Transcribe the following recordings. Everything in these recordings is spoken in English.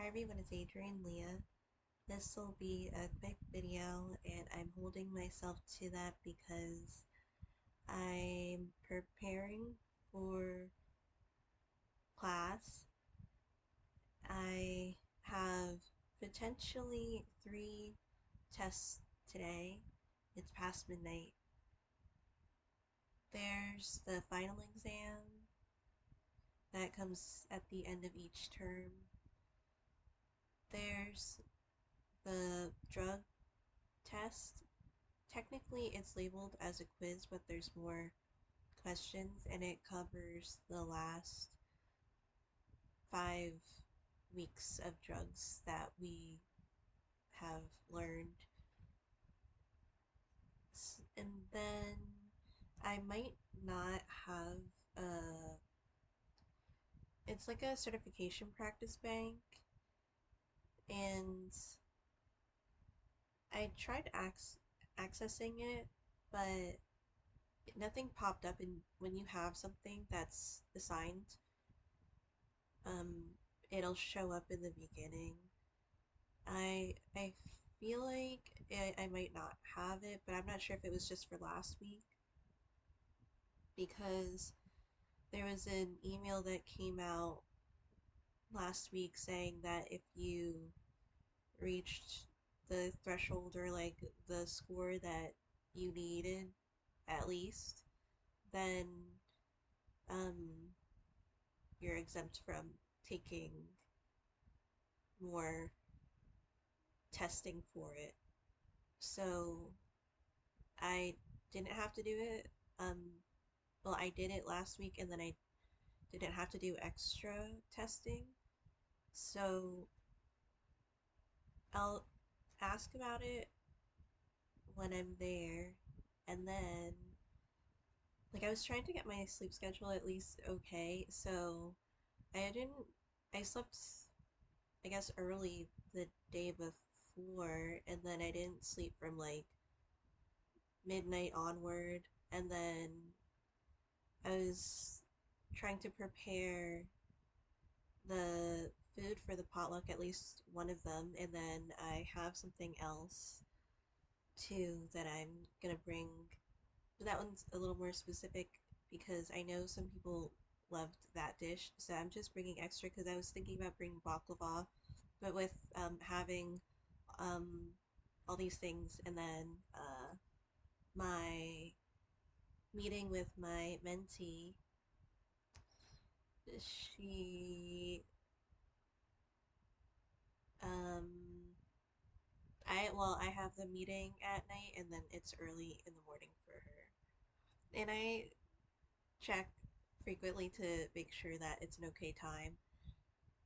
Hi everyone, it's Adrian Leah. This will be a quick video and I'm holding myself to that because I'm preparing for class. I have potentially 3 tests today. It's past midnight. There's the final exam that comes at the end of each term. There's the drug test. Technically, it's labeled as a quiz, but there's more questions and it covers the last 5 weeks of drugs that we have learned. And then I might not have a, it's like a certification practice bank, and I tried accessing it, but nothing popped up. And when you have something that's assigned, um, it'll show up in the beginning. I feel like I might not have it, but I'm not sure if it was just for last week because there was an email that came out last week saying that if you reached the threshold or like the score that you needed at least, then um, you're exempt from taking more testing for it. So I didn't have to do it. Well, I did it last week and then I didn't have to do extra testing. So I'll ask about it when I'm there. And then, like, I was trying to get my sleep schedule at least okay. So I didn't, I slept, I guess, early the day before. And then I didn't sleep from like midnight onward. And then I was trying to prepare the food for the potluck, at least one of them, and then I have something else too that I'm gonna bring. But that one's a little more specific because I know some people loved that dish, so I'm just bringing extra because I was thinking about bringing baklava, but with having um, all these things and then my meeting with my mentee, she um, I have the meeting at night and then it's early in the morning for her. And I check frequently to make sure that it's an okay time.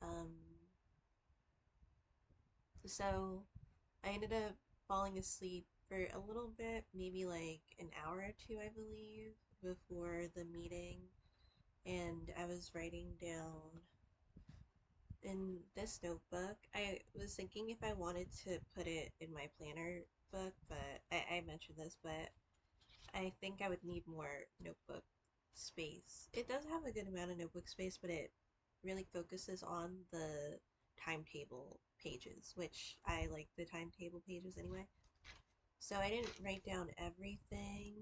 Um, so I ended up falling asleep for a little bit, maybe like an hour or two, I believe, before the meeting. And I was writing down in this notebook. I was thinking if I wanted to put it in my planner book, but I mentioned this, but I think I would need more notebook space. It does have a good amount of notebook space, but it really focuses on the timetable pages, which I like the timetable pages anyway. So I didn't write down everything,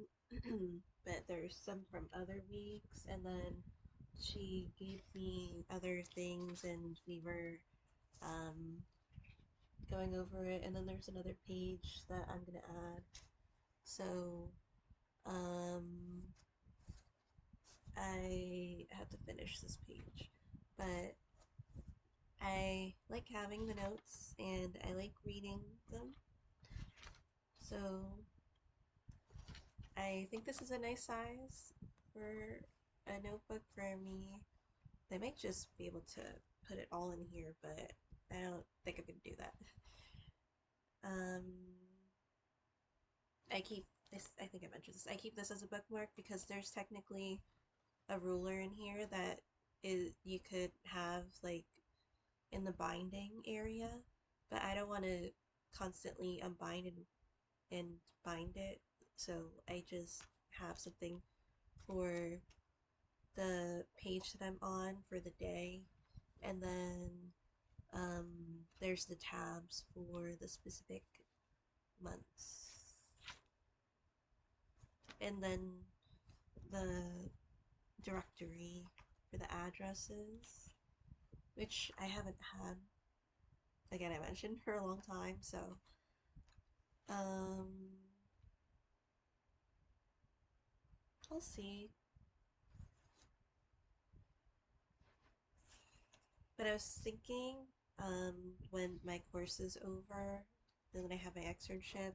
but there's some from other weeks, and then she gave me other things, and we were um, going over it, and then there's another page that I'm gonna add. So um, I have to finish this page, but I like having the notes and I like reading them. So I think this is a nice size for a notebook for me. They might just be able to put it all in here, but I don't think I can do that. Um, I keep this, I think I mentioned this, I keep this as a bookmark because there's technically a ruler in here that you could have like in the binding area, but I don't want to constantly unbind and bind it, so I just have something for the page that I'm on for the day, and then There's the tabs for the specific months, and then the directory for the addresses, which I haven't had, again, I mentioned, for a long time. So, um, I'll see. But I was thinking, when my course is over, then I have my externship,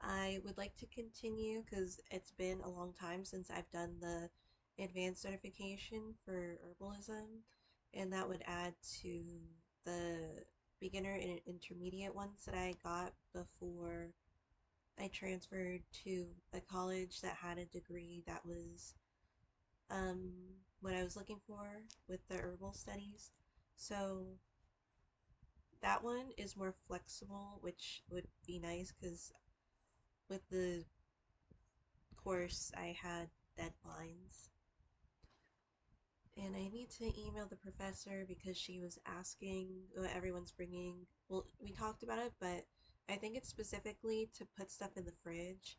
I would like to continue because it's been a long time since I've done the advanced certification for herbalism, and that would add to the beginner and intermediate ones that I got before I transferred to a college that had a degree that was um, what I was looking for with the herbal studies. So that one is more flexible, which would be nice because with the course I had deadlines. And I need to email the professor because she was asking what everyone's bringing. Well, we talked about it, but I think it's specifically to put stuff in the fridge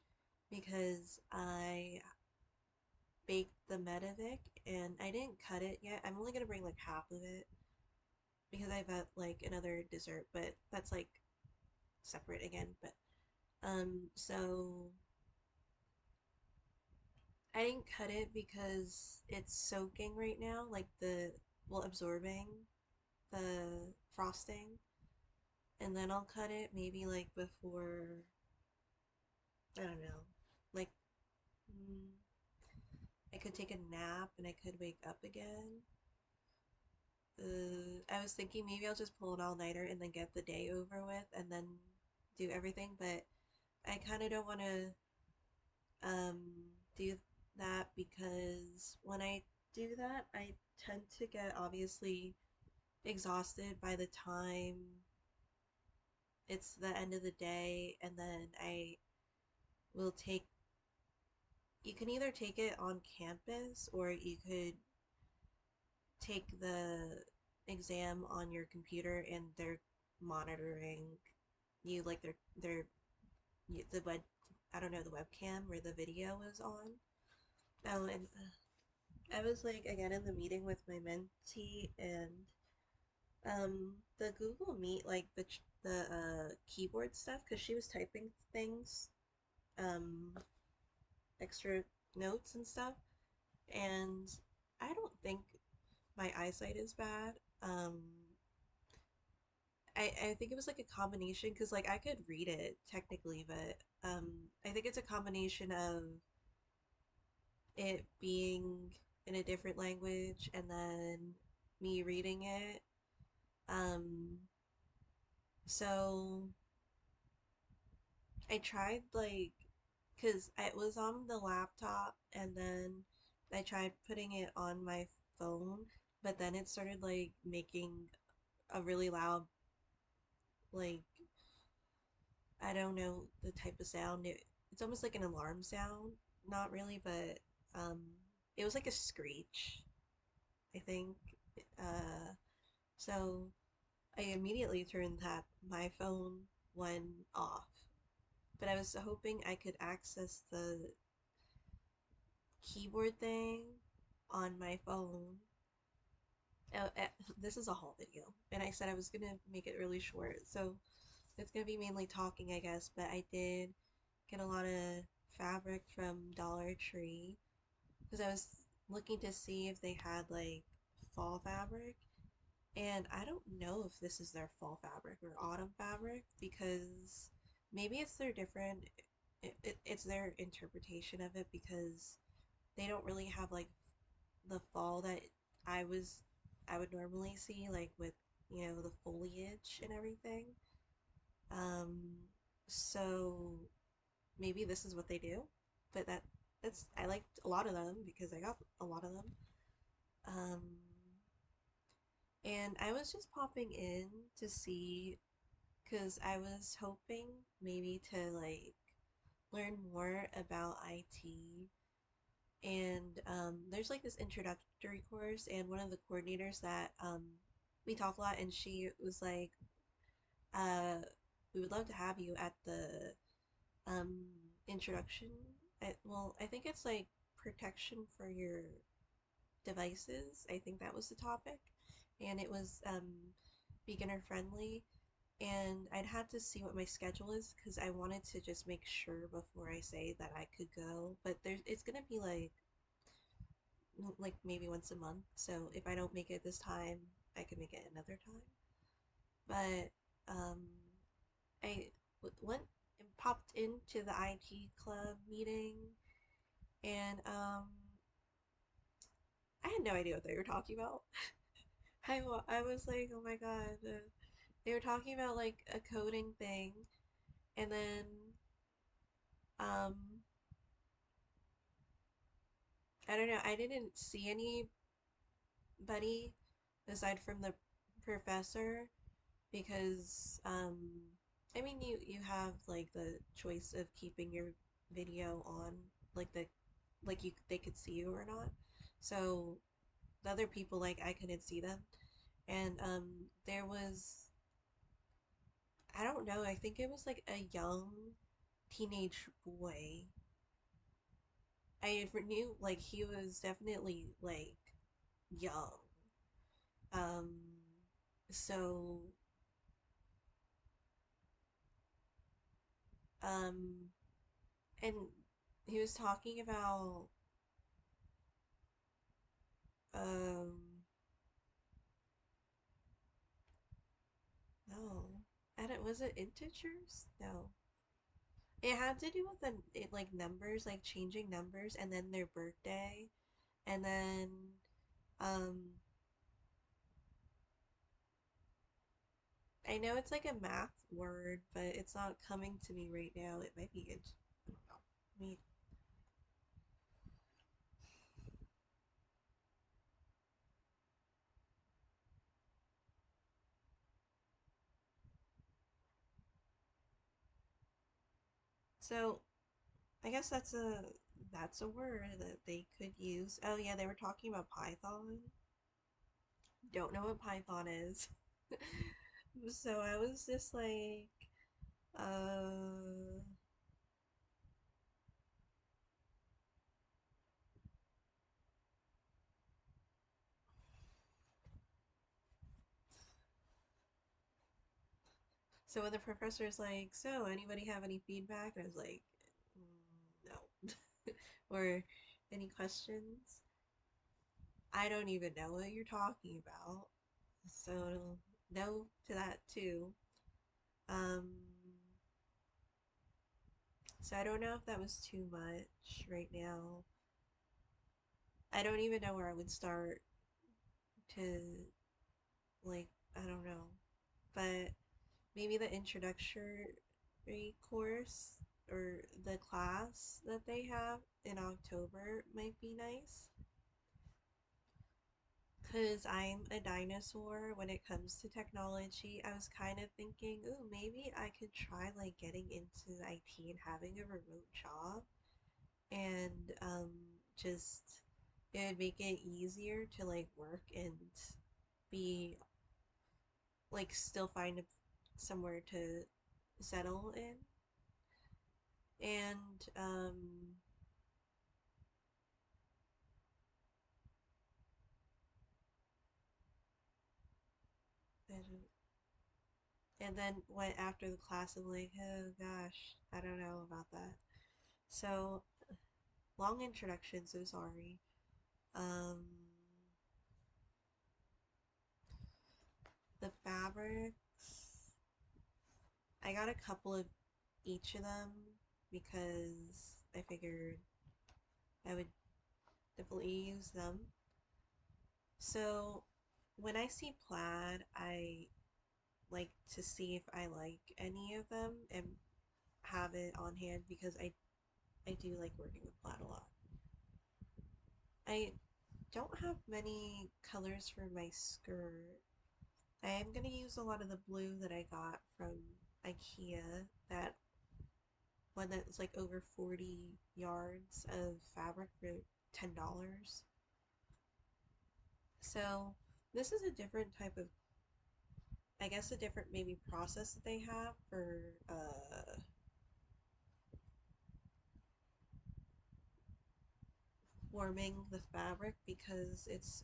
because I baked the Medivic and I didn't cut it yet. I'm only gonna bring like half of it because I've got like another dessert, but that's like separate again. But so I didn't cut it because it's soaking right now, like well, absorbing the frosting, and then I'll cut it maybe like before, I don't know, like mm, I could take a nap and I could wake up again. I was thinking maybe I'll just pull an all-nighter and then get the day over with and then do everything, but I kind of don't want to um, do that because when I do that, I tend to get obviously exhausted by the time it's the end of the day, and then I will take, you can either take it on campus or you could take the exam on your computer and they're monitoring you like they're the web, I don't know, the webcam where the video is on. Oh, and I was like again in the meeting with my mentee, and the Google Meet, like the keyboard stuff, because she was typing things, um extra notes and stuff, and I don't think my eyesight is bad. um I think it was like a combination because like I could read it technically, but I think it's a combination of it being in a different language and then me reading it. Um, so I tried like, because it was on the laptop and then I tried putting it on my phone, but then it started like making a really loud, like, I don't know the type of sound. It's almost like an alarm sound. Not really, but um, it was like a screech, I think. Uh, so I immediately turned that my phone one off. But I was hoping I could access the keyboard thing on my phone. This is a haul video, and I said I was gonna make it really short, so it's gonna be mainly talking, I guess. But I did get a lot of fabric from Dollar Tree because I was looking to see if they had like fall fabric, and I don't know if this is their fall fabric or autumn fabric because maybe it's their different. It's their interpretation of it because they don't really have like the fall that I was I would normally see, like with the foliage and everything. Um, so maybe this is what they do, but that's I liked a lot of them because I got a lot of them. Um, and I was just popping in to see because I was hoping maybe to like learn more about IT. And there's like this introductory course, and one of the coordinators that we talk a lot, and she was like, uh, we would love to have you at the um introduction. Well, I think it's like protection for your devices. I think that was the topic, and it was beginner friendly. And I'd have to see what my schedule is because I wanted to just make sure before I say that I could go. But it's gonna be like maybe once a month. So if I don't make it this time, I could make it another time. But um, I went and popped into the IT club meeting, and I had no idea what they were talking about. I was like, oh my god, they were talking about like a coding thing, and then um, I don't know, I didn't see anybody aside from the professor because I mean you have like the choice of keeping your video on like like you they could see you or not. So the other people like I couldn't see them. And there was I don't know, I think it was like a young teenage boy. I knew like he was definitely like young. Um so um and he was talking about um no. I don't was it integers? No. It had to do with like numbers, like changing numbers and then their birthday and then um I know it's like a math word, but it's not coming to me right now. It might be it. I don't know. Me. So I guess that's a word that they could use. Oh yeah, they were talking about Python. Don't know what Python is. So I was just like, uh. So when the professor's like, so anybody have any feedback? And I was like, no. Or any questions? I don't even know what you're talking about. So no to that too. Um, so I don't know if that was too much right now. I don't even know where I would start to like I don't know. But maybe the introductory course or the class that they have in October might be nice. Because I'm a dinosaur when it comes to technology, I was kind of thinking, ooh, maybe I could try like getting into IT and having a remote job and just it would make it easier to like work and be like still find somewhere to settle in. And and, and then went after the class, I'm like, oh gosh, I don't know about that. So long introduction, so sorry. Um, the fabrics, I got a couple of each of them because I figured I would definitely use them. So when I see plaid, I like to see if I like any of them and have it on hand because I do like working with plaid a lot. I don't have many colors for my skirt. I am going to use a lot of the blue that I got from IKEA, that one that's like over 40 yards of fabric for $10. So this is a different type of I guess a different maybe process that they have for forming the fabric because it's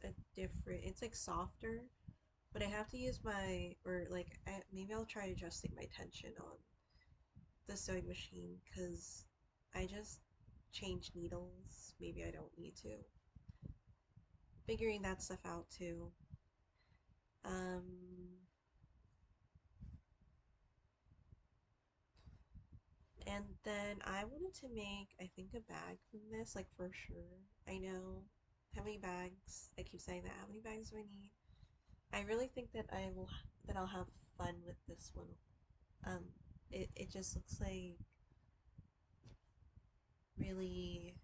like softer, but I have to use my, or like, maybe I'll try adjusting my tension on the sewing machine because I just change needles. Maybe I don't need to. Figuring that stuff out too. Um, and then I wanted to make, I think, a bag from this, like for sure. I know how many bags, I keep saying that, how many bags do I need? I really think that I'll have fun with this one. Um, it just looks like really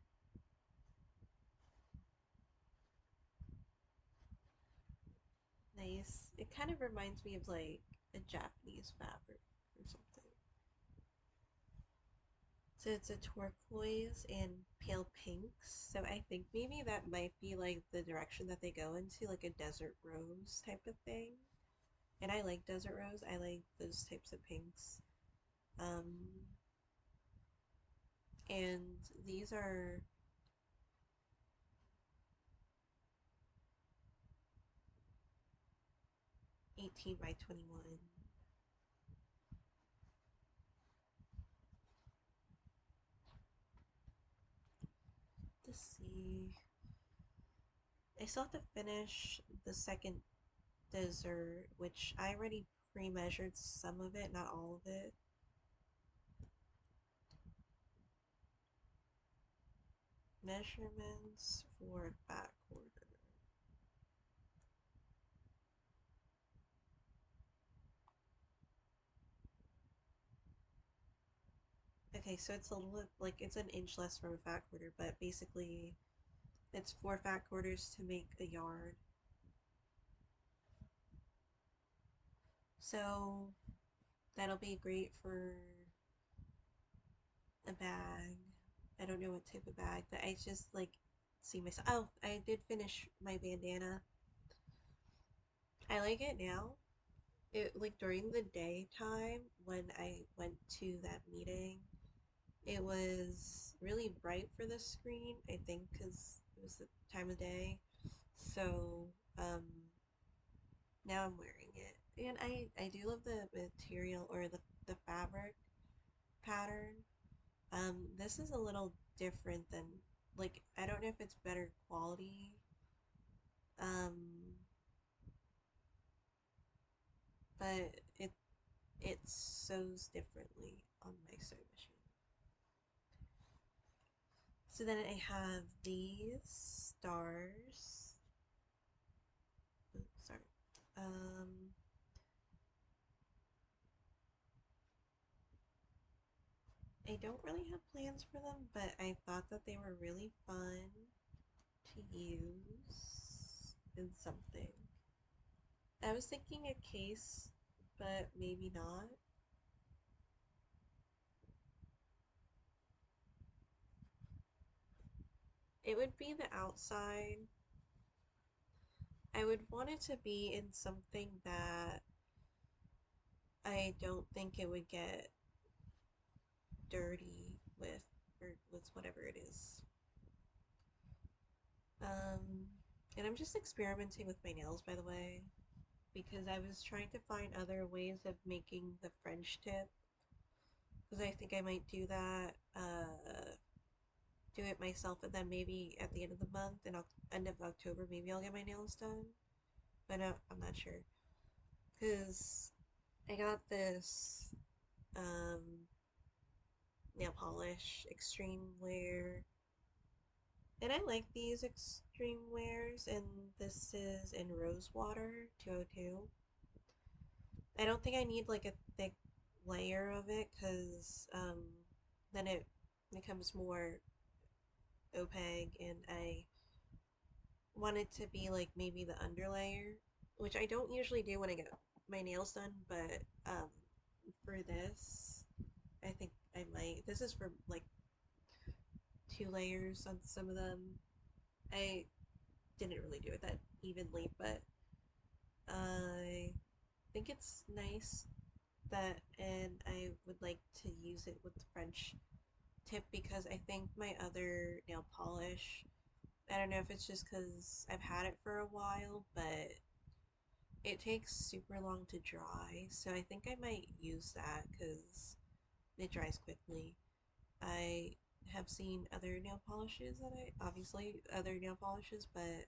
nice. It kind of reminds me of like a Japanese fabric or something. So it's a turquoise and pale pinks. So I think maybe that might be like the direction that they go into, like a desert rose type of thing. And I like desert rose. I like those types of pinks. Um, and these are 18 by 21. Let's see. I still have to finish the second dessert, which I already pre-measured some of it, not all of it. Measurements for back quarter. Okay, so it's a little like it's an inch less from a fat quarter, but basically it's 4 fat quarters to make a yard. So that'll be great for a bag. I don't know what type of bag, but I just like see myself. Oh, I did finish my bandana. I like it now. It like during the daytime when I went to that meeting, it was really bright for the screen, I think, because it was the time of day. So um, now I'm wearing it, and I do love the material or the fabric pattern. This is a little different than like I don't know if it's better quality. Um, but it sews differently on my sewing machine. So then I have these stars. Oops, sorry. Um, I don't really have plans for them, but I thought that they were really fun to use in something. I was thinking a case, but maybe not. It would be the outside. I would want it to be in something that I don't think it would get dirty with, or with whatever it is. Um, and I'm just experimenting with my nails, by the way, because I was trying to find other ways of making the French tip, because I think I might do that, do it myself, and then maybe at the end of the month, and end of October, maybe I'll get my nails done. But no, I'm not sure, because I got this um, nail polish extreme wear, and I like these extreme wears, and this is in rose water 202. I don't think I need like a thick layer of it because then it becomes more opaque, and I want it to be like maybe the underlayer, which I don't usually do when I get my nails done, but for this, I think I might. This is for like 2 layers on some of them. I didn't really do it that evenly, but I think it's nice that, and I would like to use it with the French tip because I think my other nail polish, I don't know if it's just because I've had it for a while, but it takes super long to dry. So I think I might use that because it dries quickly. I have seen other nail polishes that obviously other nail polishes, but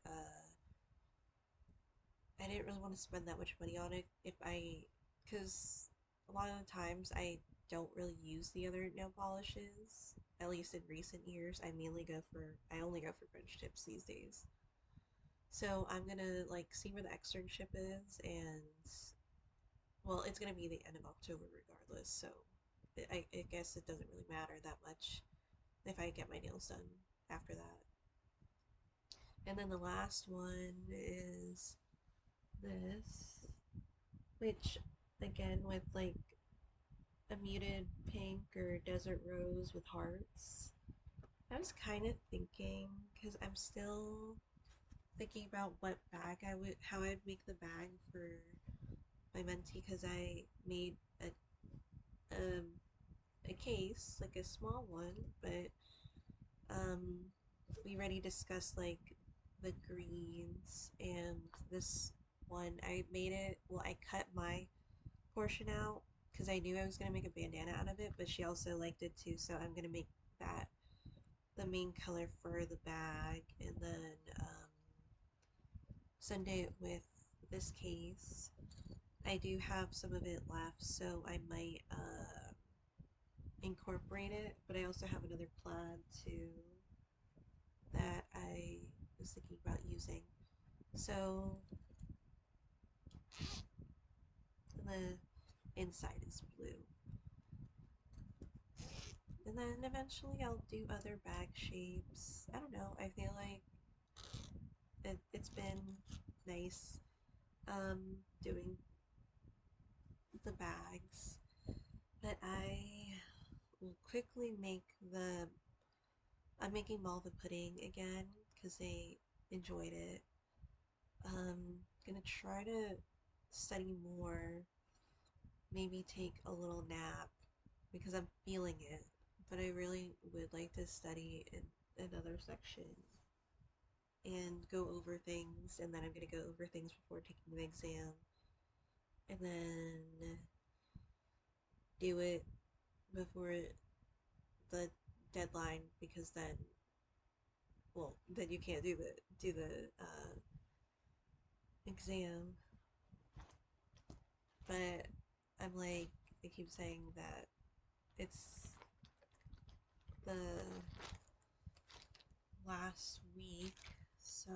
I didn't really want to spend that much money on it because a lot of the times I don't really use the other nail polishes. At least in recent years, I only go for French tips these days. So I'm gonna like see where the externship is, and well, it's gonna be the end of October regardless. So I guess it doesn't really matter that much if I get my nails done after that. And then the last one is this, which again with like a muted pink or desert rose with hearts. I was kind of thinking because I'm still thinking about what bag how I'd make the bag for my mentee because I made um, a case, like a small one, but um, we already discussed like the greens and this one. I made it, well, I cut my portion out because I knew I was going to make a bandana out of it, but she also liked it too, so I'm going to make that the main color for the bag and then send it with this case. I do have some of it left, so I might incorporate it, but I also have another plan too that I was thinking about using. So the inside is blue. And then eventually I'll do other bag shapes. I don't know. I feel like it's been nice doing the bags. But I will quickly make I'm making malva pudding again because they enjoyed it. Gonna try to study more, maybe take a little nap because I'm feeling it. But I really would like to study in another section and go over things, and then I'm gonna go over things before taking the exam, and then do it before the deadline because then, well, then you can't do the exam. But I'm like, I keep saying that it's the last week, so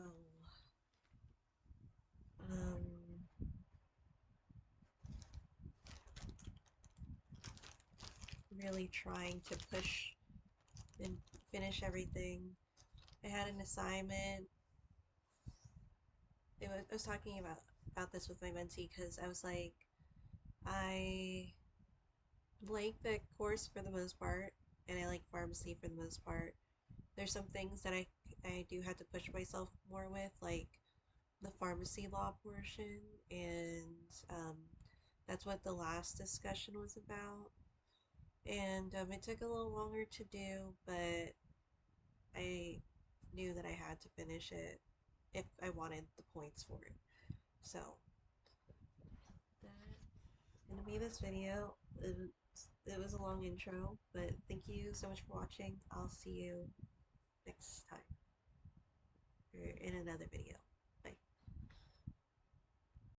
really trying to push and finish everything. I had an assignment. I was talking about this with my mentee because I was like, I like the course for the most part, and I like pharmacy for the most part. There's some things that I do have to push myself more with, like the pharmacy law portion, and that's what the last discussion was about. And it took a little longer to do, but I knew that I had to finish it if I wanted the points for it. So that's gonna be this video. It was a long intro, but thank you so much for watching. I'll see you next time or in another video.